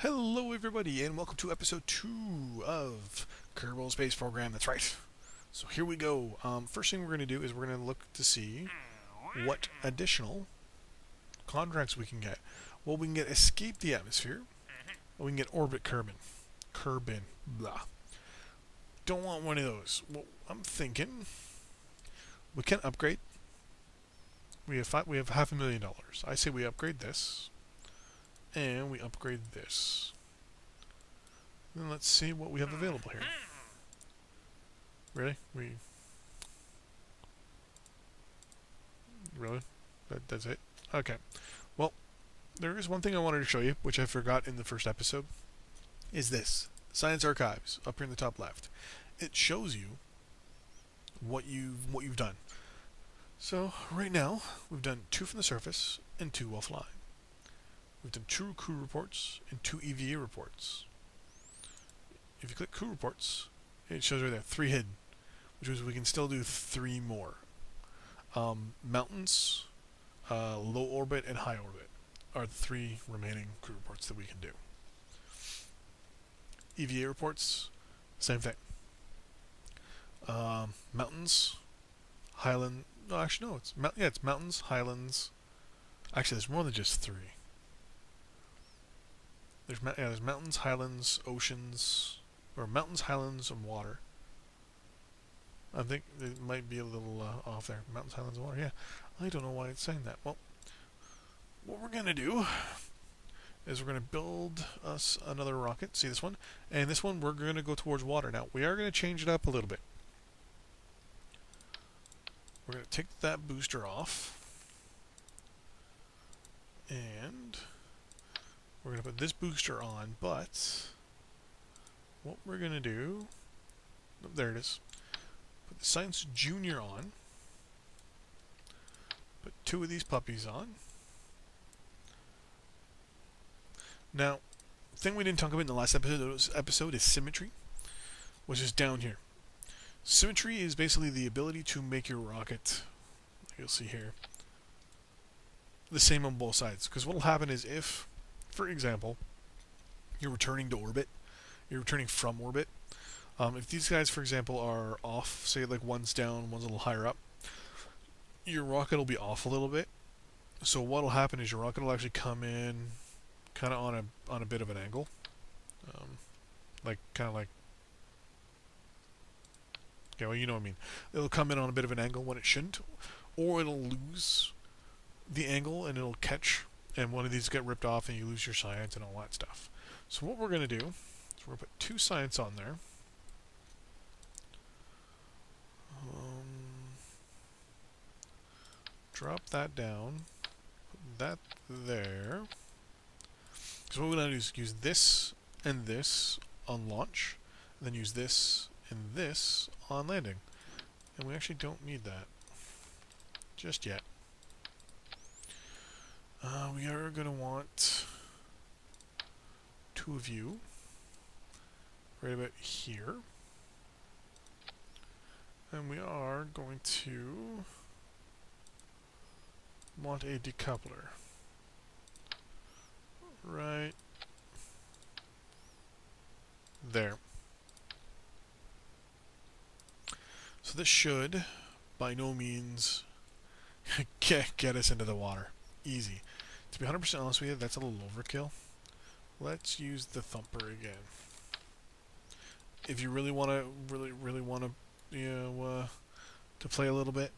Hello everybody and welcome to episode 2 of Kerbal Space Program. That's right. So here we go. First thing we're going to do is we're going to look to see what additional contracts we can get. Well, we can get Escape the Atmosphere. We can get Orbit Kerbin. Blah. Don't want one of those. Well, I'm thinking we can upgrade. We have $500,000. I say we upgrade this. And we upgrade this. Then let's see what we have available here. Really? Really? That's it? Okay. Well, there is one thing I wanted to show you, which I forgot in the first episode, is this. Science Archives, up here in the top left. It shows you what you've done. So, right now, we've done 2 from the surface and 2 while flying. We've done 2 crew reports and 2 EVA reports. If you click crew reports, it shows right there 3 hidden, which means we can still do 3 more. Mountains, low orbit, and high orbit are the 3 remaining crew reports that we can do. EVA reports, same thing. Mountains, highland. No, actually, no. It's mountains, highlands. Actually, there's more than just 3. There's mountains, highlands, oceans, or mountains, highlands, and water. I think it might be a little off there. Mountains, highlands, and water. Yeah, I don't know why it's saying that. Well, what we're gonna do is we're gonna build us another rocket. See this one? And this one we're gonna go towards water. Now we are gonna change it up a little bit. We're gonna take that booster off, and we're going to put this booster on, but what we're going to do, oh, there it is, put the Science Junior on, put 2 of these puppies on. Now, the thing we didn't talk about in the last episode is symmetry, which is down here. Symmetry is basically the ability to make your rocket, you'll see here, the same on both sides. Because what will happen is if, for example, you're returning to orbit, you're returning from orbit. If these guys, for example, are off, say like one's down, one's a little higher up, your rocket will be off a little bit. So what will happen is your rocket will actually come in kind of on a bit of an angle, yeah, well, you know what I mean. It'll come in on a bit of an angle when it shouldn't, or it'll lose the angle and it'll catch. And one of these get ripped off and you lose your science and all that stuff. So what we're going to do is we're going to put 2 science on there. Drop that down. Put that there. So what we're going to do is use this and this on launch. And then use this and this on landing. And we actually don't need that just yet. We are going to want 2 of you right about here. And we are going to want a decoupler right there. So this should, by no means, get us into the water. Easy. To be 100% honest with you, that's a little overkill. Let's use the thumper again. If you really want to, really want to, to play a little bit,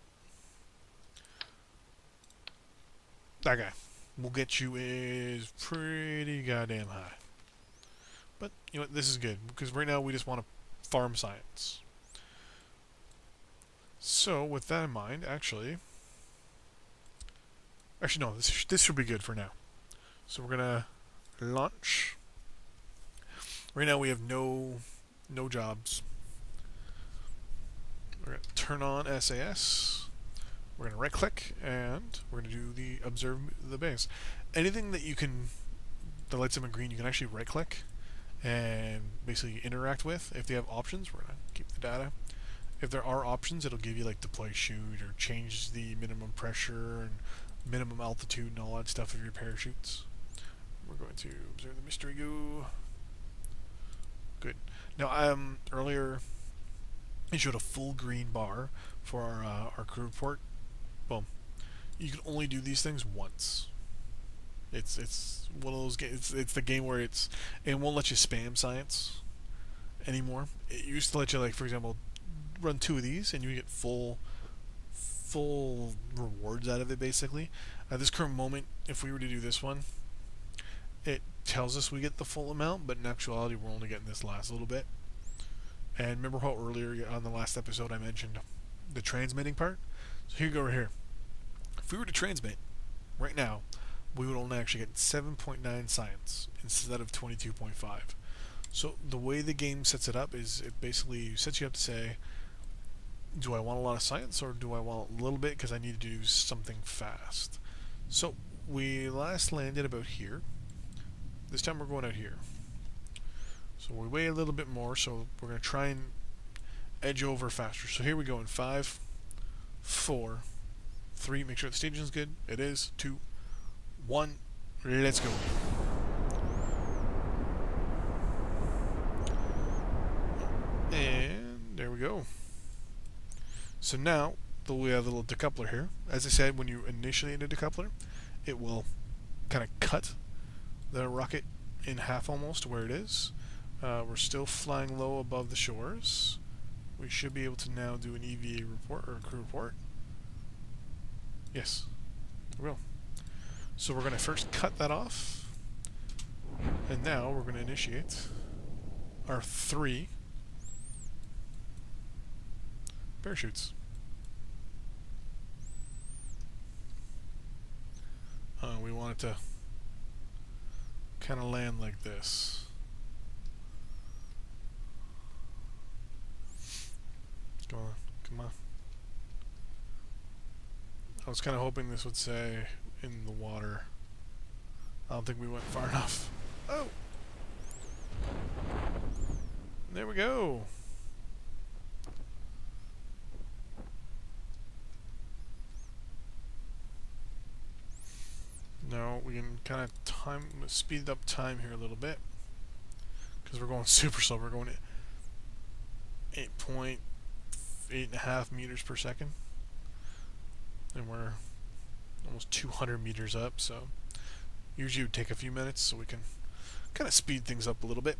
that guy will get you is pretty goddamn high. But you know what? This is good because right now we just want to farm science. So with that in mind, actually, no, this should be good for now. So we're gonna launch. Right now we have no jobs. We're gonna turn on SAS. We're gonna right click and we're gonna do the observe the base. Anything that lights up in green, you can actually right click and basically interact with. If they have options, we're gonna keep the data. If there are options, it'll give you like deploy chute or change the minimum pressure and minimum altitude and all that stuff of your parachutes. we're going to observe the mystery goo. Good. Now, earlier it showed a full green bar for our crew report. Boom. You can only do these things once. It's one of those games. It's the game where it won't let you spam science anymore. It used to let you, like, for example, run 2 of these and you get full rewards out of it, basically. At this current moment, if we were to do this one, it tells us we get the full amount, but in actuality we're only getting this last little bit. And remember how earlier on the last episode I mentioned the transmitting part? So here you go right here. If we were to transmit right now, we would only actually get 7.9 science instead of 22.5. So the way the game sets it up is it basically sets you up to say, do I want a lot of science or do I want a little bit because I need to do something fast? So we last landed about here. This time we're going out here. So we weigh a little bit more, so we're going to try and edge over faster. So here we go in 5, 4, 3, make sure the staging is good. It is. 2, 1, let's go. And there we go. So now we have a little decoupler here. As I said, when you initiate a decoupler, it will kind of cut the rocket in half almost where it is. We're still flying low above the shores. We should be able to now do an EVA report or a crew report. Yes, we will. So we're going to first cut that off, and now we're going to initiate our 3 parachutes. We want it to kind of land like this. Go on, come on. I was kind of hoping this would say in the water. I don't think we went far enough. Oh! There we go. Now we can kind of speed up time here a little bit because we're going super slow. We're going at 8.5 meters per second, and we're almost 200 meters up. So usually it would take a few minutes, so we can kind of speed things up a little bit.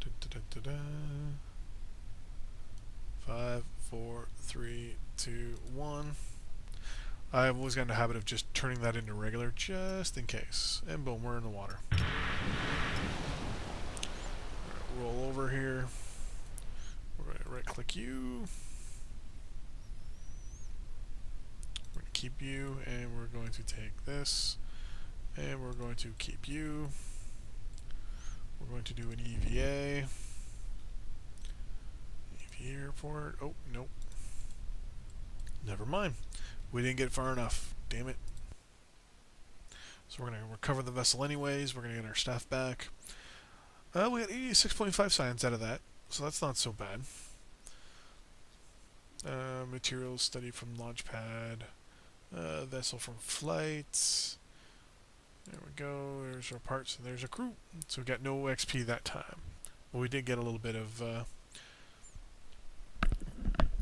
Da, da, da, da. 5, 4, 3, 2, 1. I've always gotten a habit of just turning that into regular just in case. And boom, we're in the water. Roll over here. We're going to right click you. We're going to keep you, and we're going to take this, and we're going to keep you. We're going to do an EVA. EVA report. Oh, nope. Never mind. We didn't get far enough. Damn it. So we're going to recover the vessel anyways. We're going to get our staff back. We got 86.5 science out of that, so that's not so bad. Materials study from launch pad. Vessel from flight. There we go. There's our parts and there's our crew. So we got no XP that time. But we did get a little bit of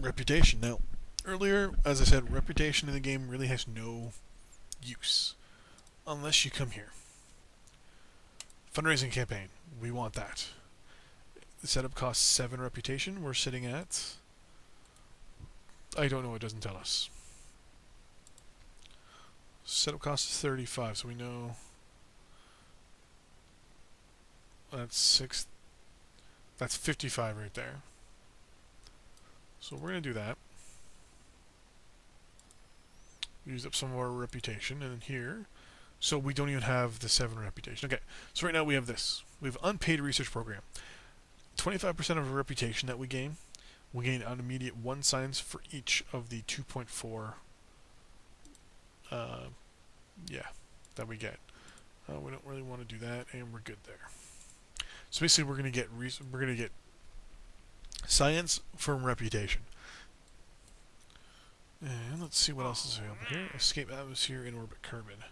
reputation. Now, earlier, as I said, reputation in the game really has no use unless you come here. Fundraising campaign. We want that. The setup costs 7 reputation. We're sitting at... I don't know. It doesn't tell us. Setup cost is 35, so we know that's 6. That's 55 right there. So we're going to do that. Use up some of our reputation, and then here, so we don't even have the 7 reputation. Okay, so right now we have this. We have unpaid research program. 25% of our reputation that we gain an immediate 1 science for each of the 2.4 that we get. We don't really want to do that, and we're good there. So basically, we're going to get science from reputation. And let's see what else is available here. Escape atmosphere in orbit Kerbal.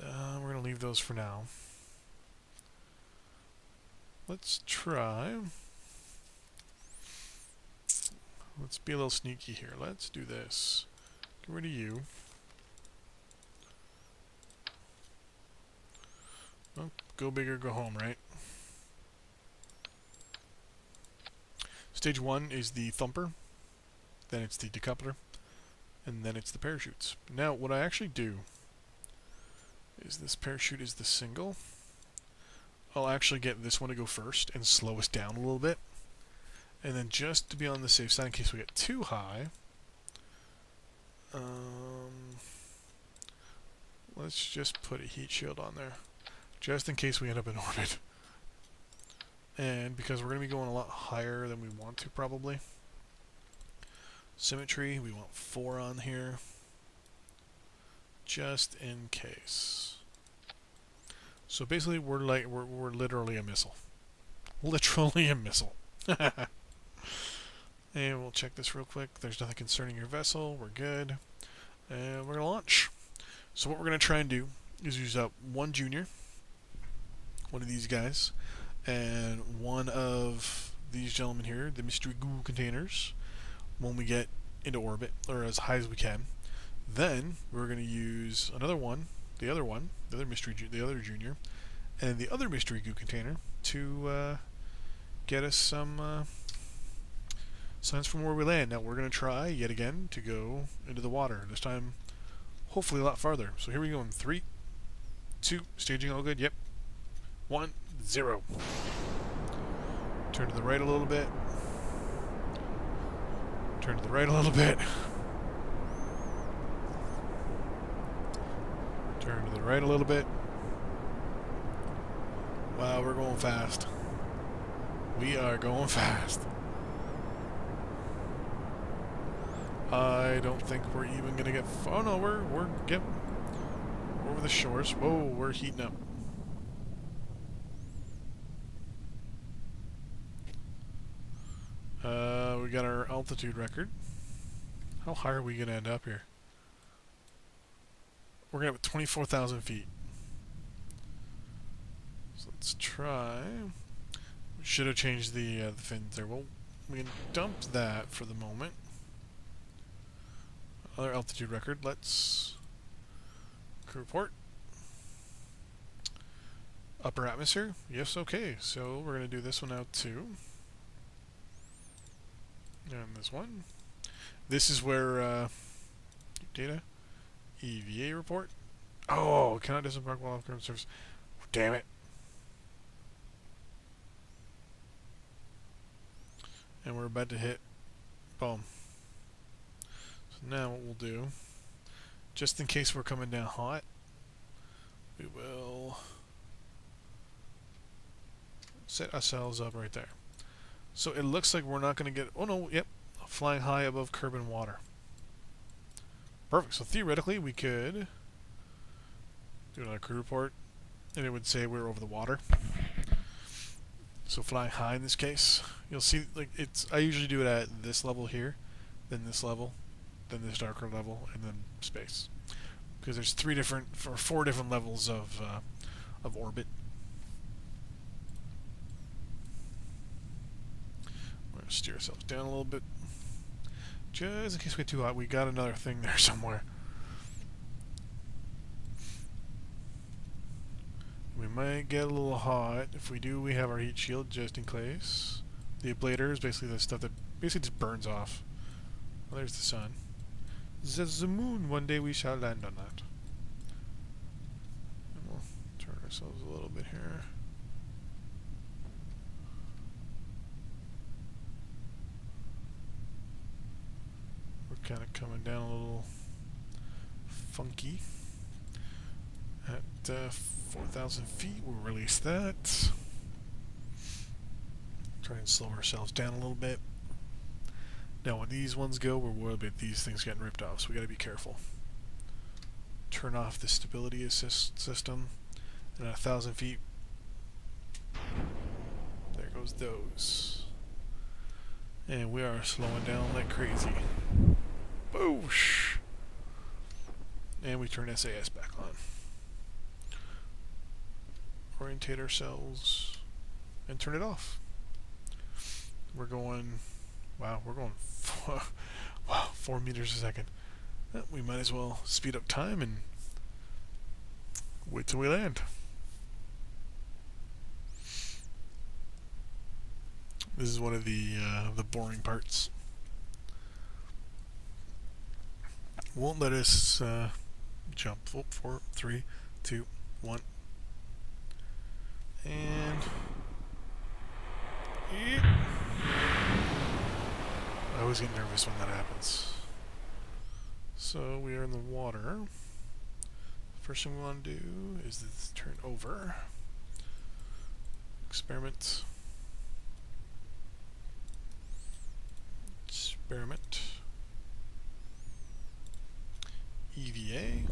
We're going to leave those for now. Let's try. Let's be a little sneaky here. Let's do this. Get rid of you. Well, go big or go home, right? Stage 1 is the thumper. Then it's the decoupler. And then it's the parachutes. Now, what I actually do is this parachute is the single. I'll actually get this one to go first and slow us down a little bit. And then just to be on the safe side in case we get too high, let's just put a heat shield on there. Just in case we end up in orbit. And because we're going to be going a lot higher than we want to probably. Symmetry, we want 4 on here. Just in case. So basically we're literally a missile. Literally a missile. And we'll check this real quick. There's nothing concerning your vessel. We're good. And we're going to launch. So what we're going to try and do is use up one junior, one of these guys, and one of these gentlemen here, the mystery goo containers, when we get into orbit, or as high as we can. Then we're going to use another one, the other junior, and the other mystery goo container to get us some signs from where we land. Now we're going to try yet again to go into the water. This time, hopefully a lot farther. So here we go in 3, 2, staging all good. Yep. 1, 0. Turn to the right a little bit. Turn to the right a little bit. Turn to the right a little bit. Wow, we're going fast. We are going fast. I don't think we're even gonna get. Oh no, we're over the shores. Whoa, we're heating up. We got our altitude record. How high are we gonna end up here? We're gonna have 24,000 feet. So let's try. We should have changed the fins there. Well, we can dump that for the moment. Other altitude record. Let's crew report. Upper atmosphere. Yes, okay. So we're gonna do this one out too. And this one. This is where data EVA report. Oh, cannot disembark while off current surface. Damn it. And we're about to hit. Boom. So now what we'll do, just in case we're coming down hot, we will set ourselves up right there. So it looks like we're not going to get. Oh no, yep, flying high above Kerbal water. Perfect. So theoretically, we could do another crew report, and it would say we're over the water. So flying high in this case, you'll see like it's. I usually do it at this level here, then this level, then this darker level, and then space, because there's 4 different levels of orbit. We're gonna steer ourselves down a little bit, just in case we get too hot. We got another thing there somewhere. We might get a little hot. If we do, we have our heat shield just in case. The ablator is basically the stuff that basically just burns off. Well, there's the sun. There's the moon. One day we shall land on that. And we'll turn ourselves a little bit here. We're kind of coming down a little funky. At 4,000 feet, we'll release that. Try and slow ourselves down a little bit. Now, when these ones go, we're worried about these things getting ripped off, so we got to be careful. Turn off the stability assist system, and at 1,000 feet, there goes those. And we are slowing down like crazy. Boosh! And we turn SAS back on. Orientate ourselves and turn it off. We're going, wow, we're going 4 meters a second. We might as well speed up time and wait till we land. This is one of the boring parts. Won't let us jump. 4, 3, 2, 1. And I always get nervous when that happens. So we are in the water. First thing we want to do is this turn over. Experiment. Experiment. EVA.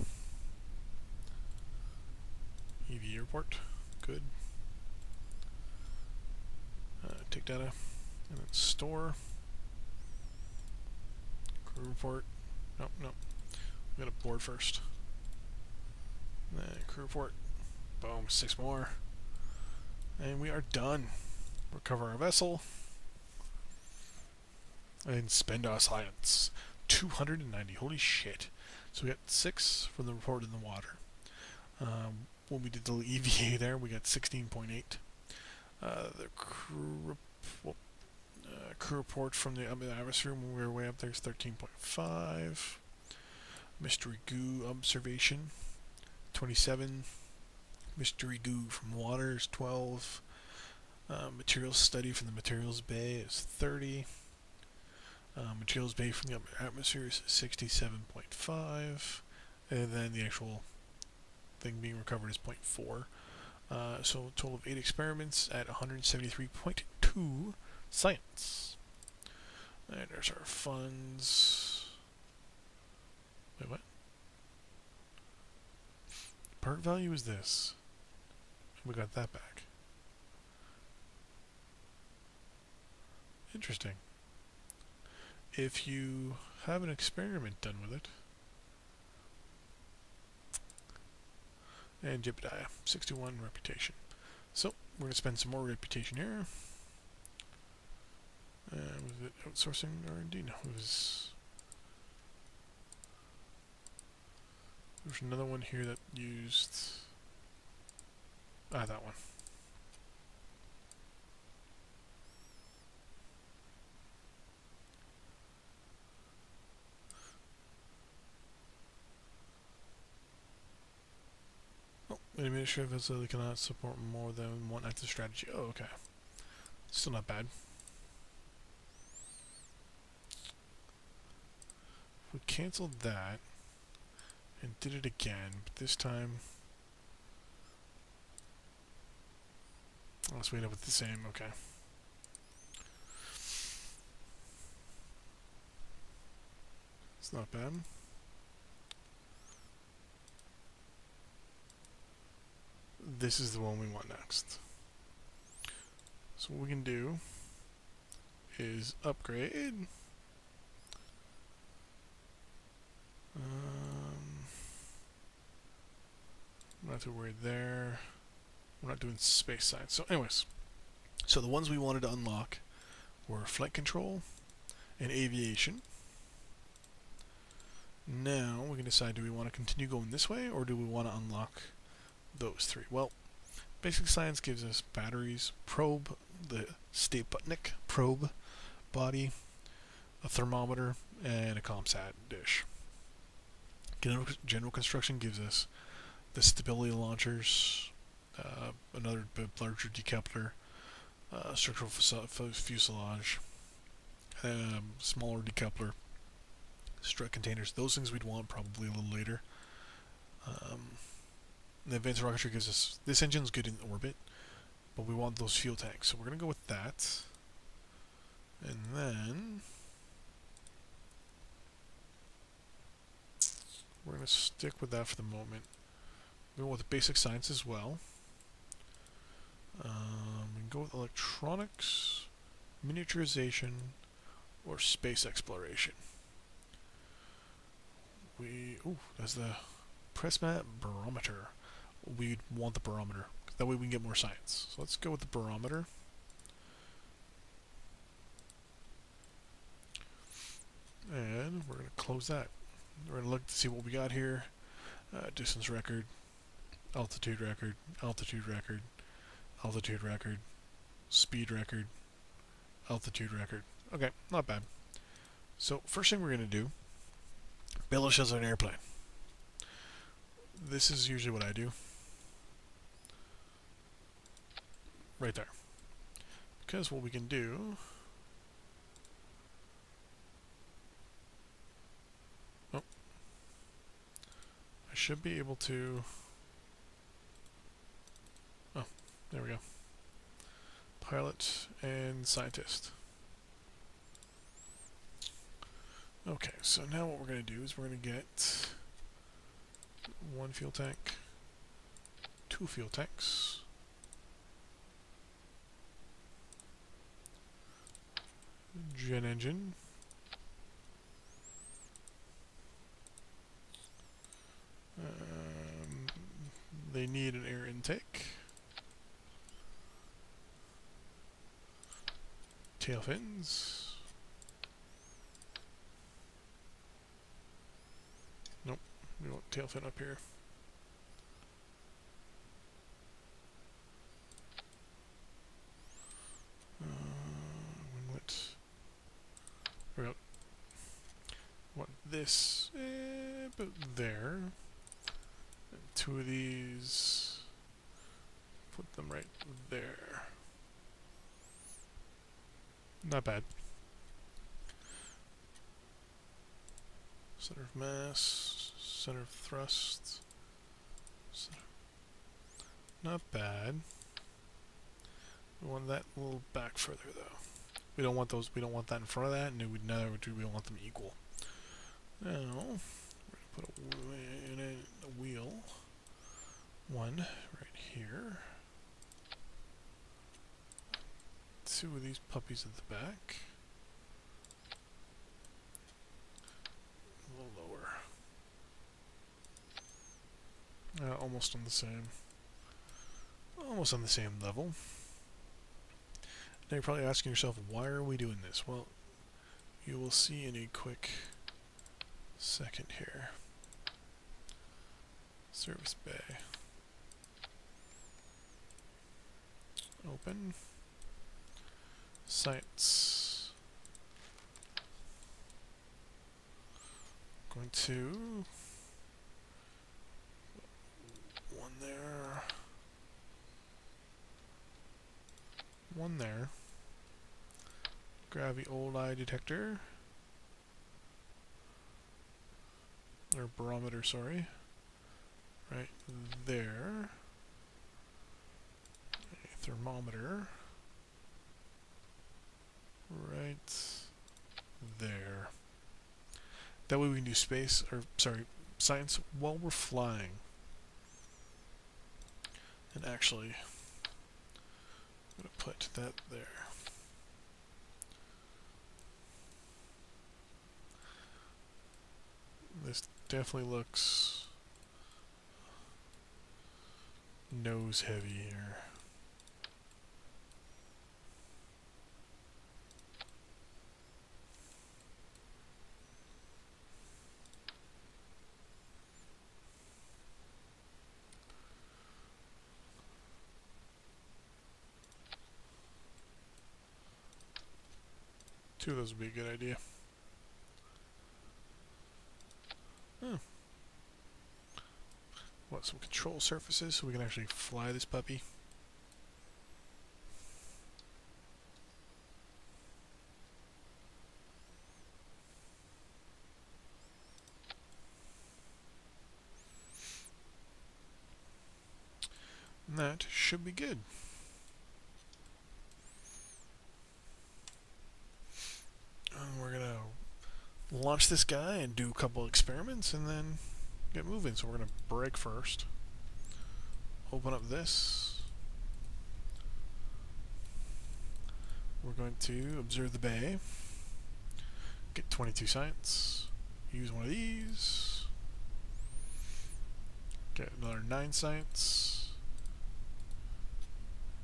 EVA report. Good. Take data. And then store. Crew report. Nope, nope. We gotta board first. Then crew report. Boom, 6 more. And we are done. Recover our vessel. And spend our science. 290. Holy shit. So we got 6 from the report in the water. When we did the EVA there, we got 16.8. The crew report from the atmosphere when we were way up there is 13.5. Mystery goo observation, 27. Mystery goo from water is 12. Materials study from the materials bay is 30. Materials bay from the atmosphere is 67.5. And then the actual thing being recovered is 0.4. So a total of 8 experiments at 173.2 science. And there's our funds. Wait, what? Part value is this. We got that back. Interesting. If you have an experiment done with it, and Jebediah, 61 reputation. So, we're going to spend some more reputation here. Was it outsourcing R&D? No, it was... There's another one here that used... that one. An administrative facility cannot support more than one active strategy. Oh, okay. Still not bad. If we canceled that and did it again, but this time let's wait up with the same. Okay. It's not bad. This is the one we want next. So what we can do is upgrade. Not too worried there. We're not doing space science. So anyways, so the ones we wanted to unlock were flight control and aviation. Now we can decide, do we want to continue going this way or do we want to unlock those 3? Well, basic science gives us batteries, probe, the Sputnik probe body, a thermometer, and a ComSat dish. General construction gives us the stability launchers, another bit larger decoupler, structural fuselage, smaller decoupler, strut containers. Those things we'd want probably a little later. The advanced rocketry gives us, this engine's good in orbit, but we want those fuel tanks, so we're going to go with that. And then we're going to stick with that for the moment. We're going with basic science as well. We can go with electronics, miniaturization, or space exploration. ooh, that's the press mat barometer. We'd want the barometer. That way we can get more science. So let's go with the barometer. And we're going to close that. We're going to look to see what we got here. Distance record, altitude record, altitude record, altitude record, speed record, altitude record. Okay, not bad. So first thing we're going to do, build ourselves an airplane. This is usually what I do. Right there. Because what we can do... Oh. I should be able to... Oh, there we go. Pilot and scientist. Okay, so now what we're going to do is we're going to get 1 fuel tank, 2 fuel tanks, jet engine, they need an air intake, tail fins, nope, we want tail fin up here. Winglet. We got what this but there. And 2 of these. Put them right there. Not bad. Center of mass, center of thrust. Not bad. We want that a little back further though. We don't want those. We don't want that in front of that, and we don't want them equal. Now we're gonna put a wheel. 1 right here. 2 of these puppies at the back. A little lower. Almost on the same. Almost on the same level. Now you're probably asking yourself, why are we doing this? Well, you will see in a quick second here. Service bay. Open. Sites. Going to 1 there. 1 there. Grab the old eye detector. Or barometer, sorry. Right there. A thermometer. Right there. That way we can do science while we're flying. And actually, I'm going to put that there. This definitely looks nose heavy here. Two of those would be a good idea. What, some control surfaces so we can actually fly this puppy? And that should be good. And we're gonna launch this guy and do a couple experiments and then get moving. So we're going to brake first. Open up this. We're going to observe the bay. Get 22 science. Use one of these. Get another 9 science.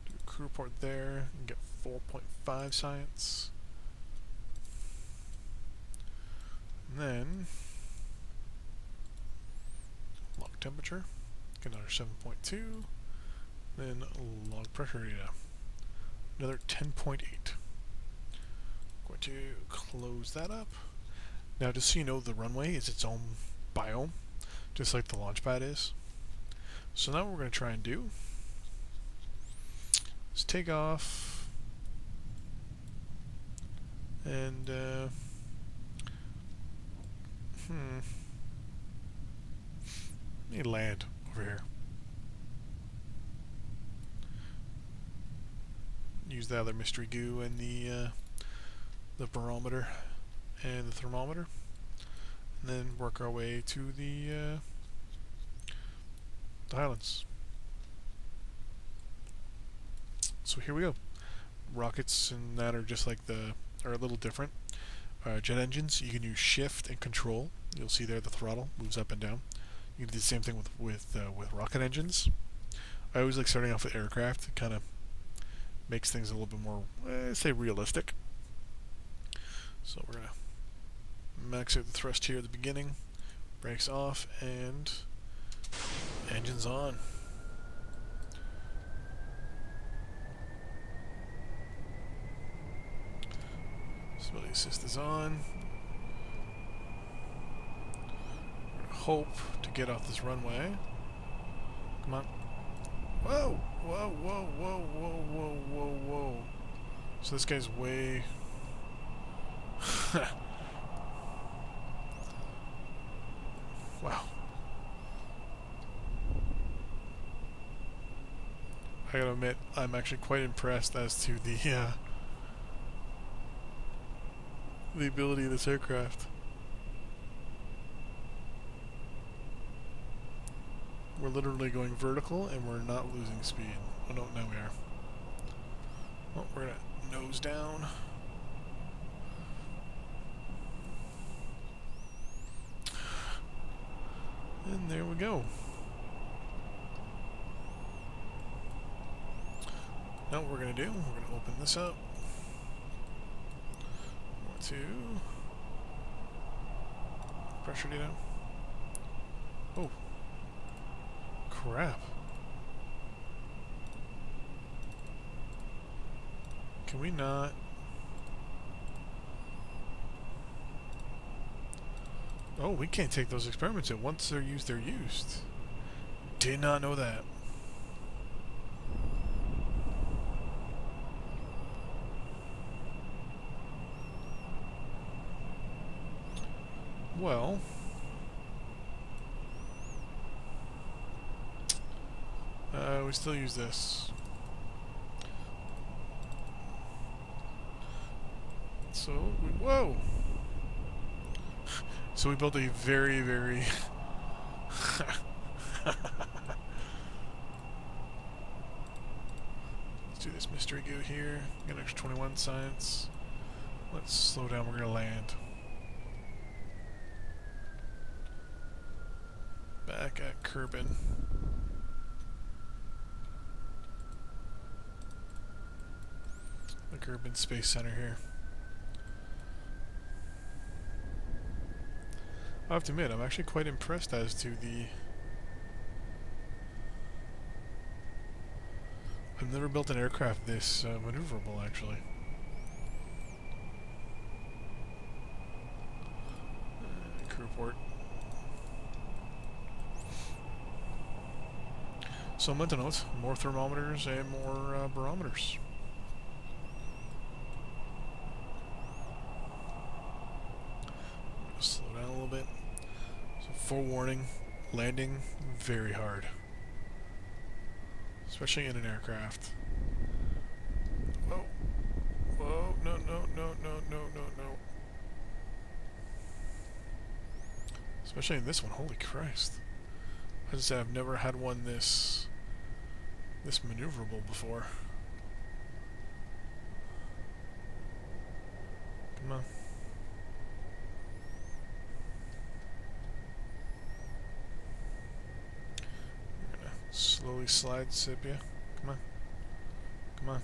Do a crew report there and get 4.5 science. And then log temperature. Get another 7.2. Then log pressure data. Another 10.8. Going to close that up. Now, just so you know, the runway is its own biome, just like the launch pad is. So now what we're going to try and do is take off and need to land over here. Use the other mystery goo and the barometer and the thermometer, and then work our way to the Highlands. So here we go. Rockets and that are just like are a little different. Jet engines, you can use shift and control. You'll see there the throttle moves up and down. You can do the same thing with rocket engines. I always like starting off with aircraft. It kind of makes things a little bit more, say, realistic. So we're gonna max out the thrust here at the beginning. Brakes off and engines on. Stability assist is on. We're gonna hope to get off this runway. Come on. Whoa! Whoa, whoa, whoa, whoa, whoa, whoa, whoa. So this guy's way... Wow. I gotta admit, I'm actually quite impressed as to the ability of this aircraft. We're literally going vertical and we're not losing speed. Oh no, now we are. Well, we're gonna nose down. And there we go. Now what we're going to do, we're going to open this up. 1, 2. Pressure data. Oh. Crap. Can we not... Oh, we can't take those experiments in. Once they're used, they're used. Did not know that. Well... we still use this. So, whoa! So we built a very, very... Let's do this mystery goo here. Get an extra 21 science. Let's slow down, we're gonna land. Back at Kerbal. The Kerbal Space Center here. I have to admit, I'm actually quite impressed as to the... I've never built an aircraft this maneuverable, actually. Crew report. So mental notes, more thermometers and more barometers. Slow down a little bit. So forewarning, landing very hard. Especially in an aircraft. Whoa. Whoa, no, no, no, no, no, no, no. Especially in this one, holy Christ. As I said, I've never had one this maneuverable before. Come on. slowly slide sepia. Come on. Come on.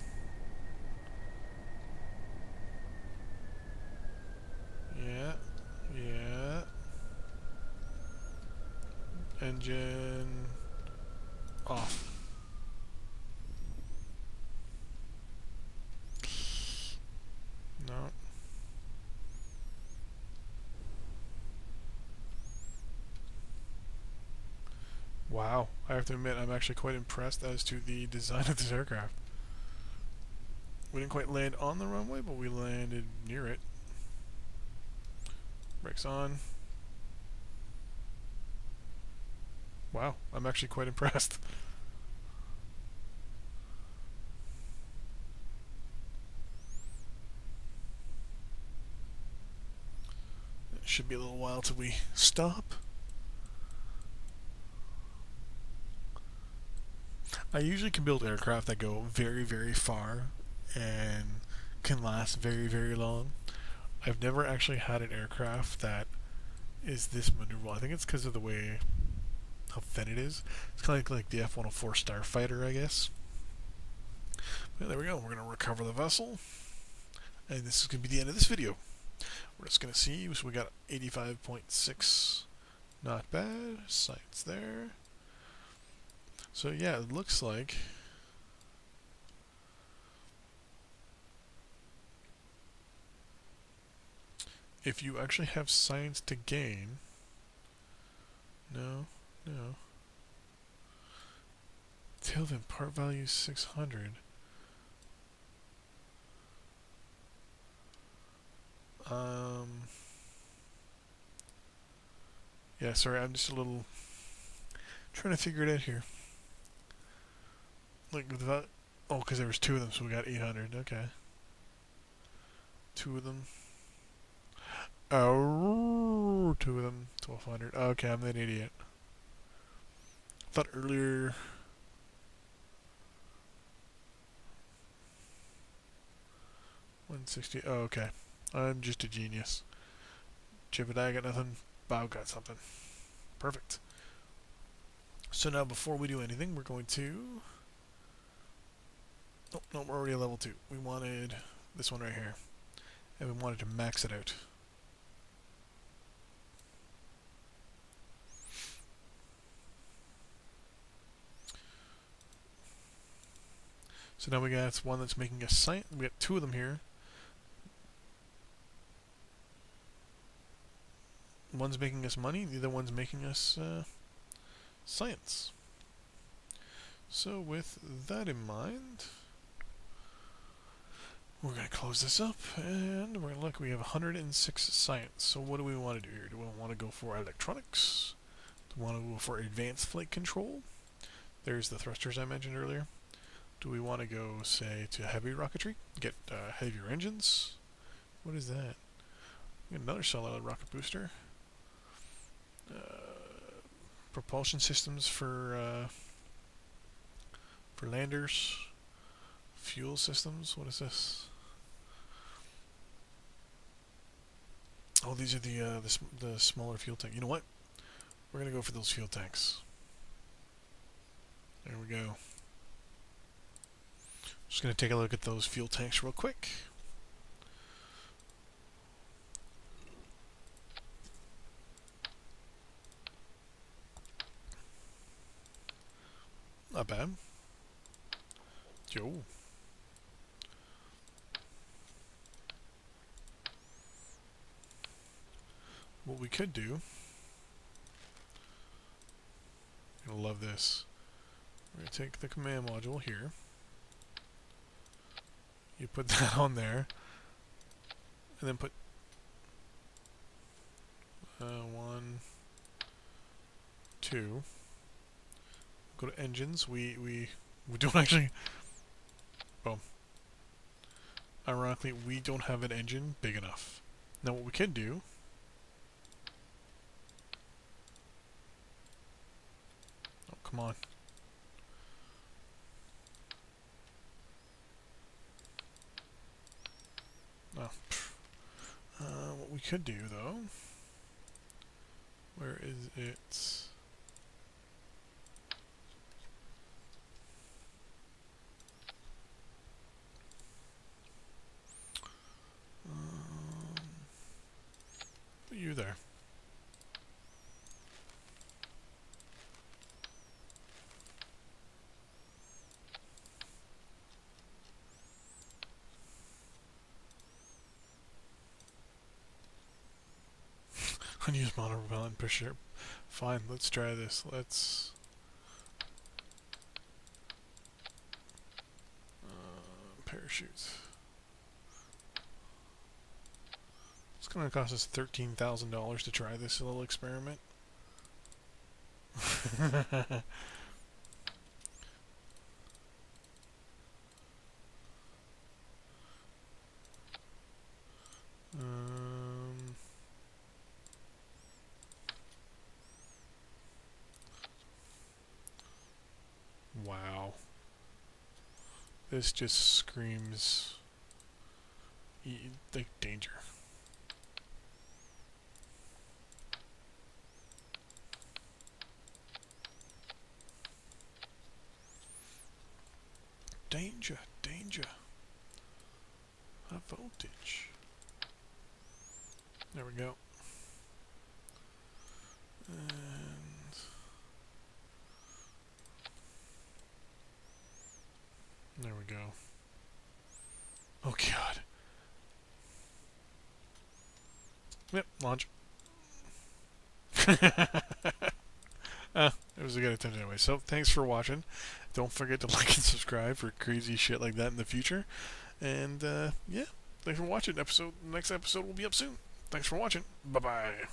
Yeah. Yeah. Engine off. No. Wow. I have to admit, I'm actually quite impressed as to the design of this aircraft. We didn't quite land on the runway, but we landed near it. Brakes on. Wow, I'm actually quite impressed. It should be a little while till we stop. I usually can build aircraft that go very, very far and can last very, very long. I've never actually had an aircraft that is this maneuverable. I think it's because of the way how thin it is. It's kind of like the F-104 Starfighter, I guess. But there we go. We're going to recover the vessel. And this is going to be the end of this video. We're just going to see. So we got 85.6. Not bad. Sights there. So yeah, it looks like if you actually have science to gain. No. Tail fin part value 600. Yeah, sorry, I'm just a little trying to figure it out here. Like without, oh, because there was two of them, so we got 800. Okay, two of them. Oh, two of them, 1200. Okay, I'm an idiot. Thought earlier. 160. Oh, okay. I'm just a genius. Jebediah got nothing. Bob got something. Perfect. So now before we do anything, we're going to... Oh, no, we're already at level 2. We wanted this one right here. And we wanted to max it out. So now we got one that's making us science. We got two of them here. One's making us money, the other one's making us science. So with that in mind, we're going to close this up, and we're going to look. We have 106 science. So what do we want to do here? Do we want to go for electronics? Do we want to go for advanced flight control? There's the thrusters I mentioned earlier. Do we want to go, say, to heavy rocketry? Get heavier engines? What is that? We got another solid rocket booster. Propulsion systems for landers. Fuel systems. What is this? Oh, these are the smaller fuel tank. You know what? We're gonna go for those fuel tanks. There we go. Just gonna take a look at those fuel tanks real quick. Not bad. Yo. What we could do... You're gonna love this. We're gonna take the command module here. You put that on there. And then put... 1, 2... Go to engines. We don't actually... Well, ironically, we don't have an engine big enough. Now what we can do... Oh, come on. Oh, what we could do, though... Where is it? Unused mono propellant pusher. Fine, let's try this. Let's... parachutes. It's going to cost us $13,000 to try this little experiment. Wow. This just screams like danger. Danger, danger. High voltage. There we go. And there we go. Oh god. Yep, launch. It was a good attempt anyway. So, thanks for watching. Don't forget to like and subscribe for crazy shit like that in the future. And, yeah, thanks for watching. Next episode will be up soon. Thanks for watching. Bye-bye.